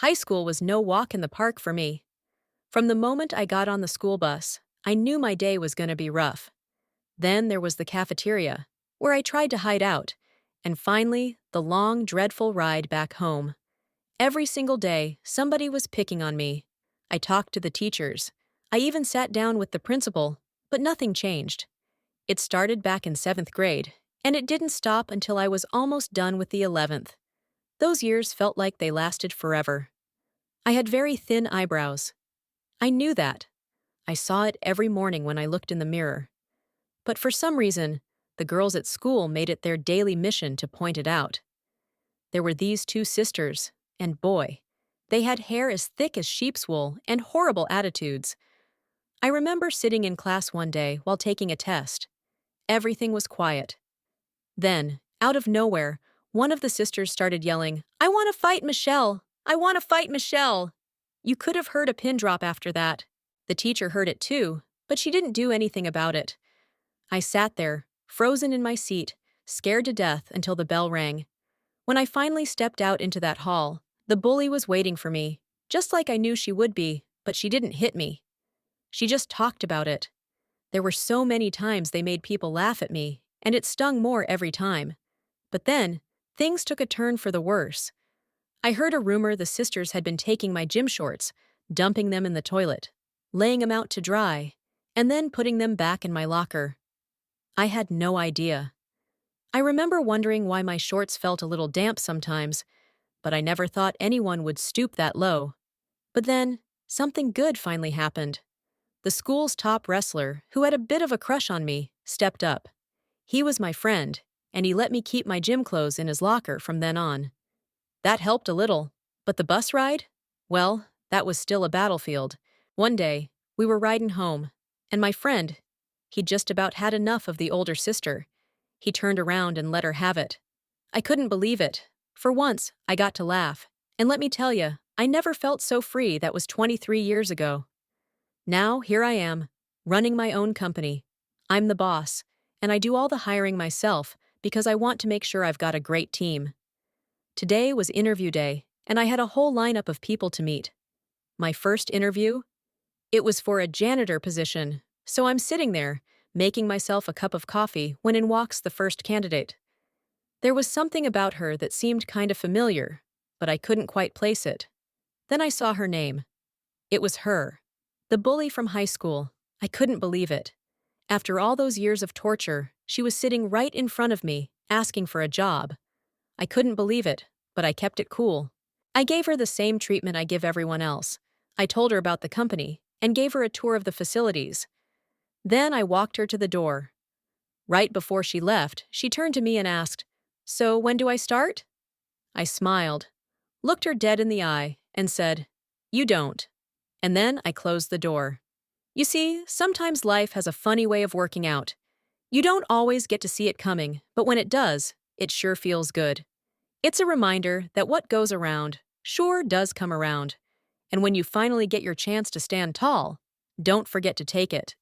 High school was no walk in the park for me. From the moment I got on the school bus, I knew my day was going to be rough. Then there was the cafeteria, where I tried to hide out, and finally, the long, dreadful ride back home. Every single day, somebody was picking on me. I talked to the teachers. I even sat down with the principal, but nothing changed. It started back in 7th grade, and it didn't stop until I was almost done with the 11th. Those years felt like they lasted forever. I had very thin eyebrows. I knew that. I saw it every morning when I looked in the mirror. But for some reason, the girls at school made it their daily mission to point it out. There were these two sisters, and boy, they had hair as thick as sheep's wool and horrible attitudes. I remember sitting in class one day while taking a test. Everything was quiet. Then, out of nowhere, one of the sisters started yelling, "I want to fight Michelle! I want to fight Michelle!" You could have heard a pin drop after that. The teacher heard it too, but she didn't do anything about it. I sat there, frozen in my seat, scared to death until the bell rang. When I finally stepped out into that hall, the bully was waiting for me, just like I knew she would be, but she didn't hit me. She just talked about it. There were so many times they made people laugh at me, and it stung more every time. But then, things took a turn for the worse. I heard a rumor the sisters had been taking my gym shorts, dumping them in the toilet, laying them out to dry, and then putting them back in my locker. I had no idea. I remember wondering why my shorts felt a little damp sometimes, but I never thought anyone would stoop that low. But then, something good finally happened. The school's top wrestler, who had a bit of a crush on me, stepped up. He was my friend, and he let me keep my gym clothes in his locker from then on. That helped a little, but the bus ride? Well, that was still a battlefield. One day, we were riding home, and my friend, he'd just about had enough of the older sister. He turned around and let her have it. I couldn't believe it. For once, I got to laugh. And let me tell you, I never felt so free. That was 23 years ago. Now, here I am, running my own company. I'm the boss, and I do all the hiring myself because I want to make sure I've got a great team. Today was interview day, and I had a whole lineup of people to meet. My first interview? It was for a janitor position, so I'm sitting there, making myself a cup of coffee when in walks the first candidate. There was something about her that seemed kind of familiar, but I couldn't quite place it. Then I saw her name. It was her. The bully from high school. I couldn't believe it. After all those years of torture, she was sitting right in front of me, asking for a job. I couldn't believe it, but I kept it cool. I gave her the same treatment I give everyone else. I told her about the company and gave her a tour of the facilities. Then I walked her to the door. Right before she left, she turned to me and asked, "So when do I start?" I smiled, looked her dead in the eye, and said, "You don't." And then I closed the door. You see, sometimes life has a funny way of working out. You don't always get to see it coming, but when it does, it sure feels good. It's a reminder that what goes around sure does come around. And when you finally get your chance to stand tall, don't forget to take it.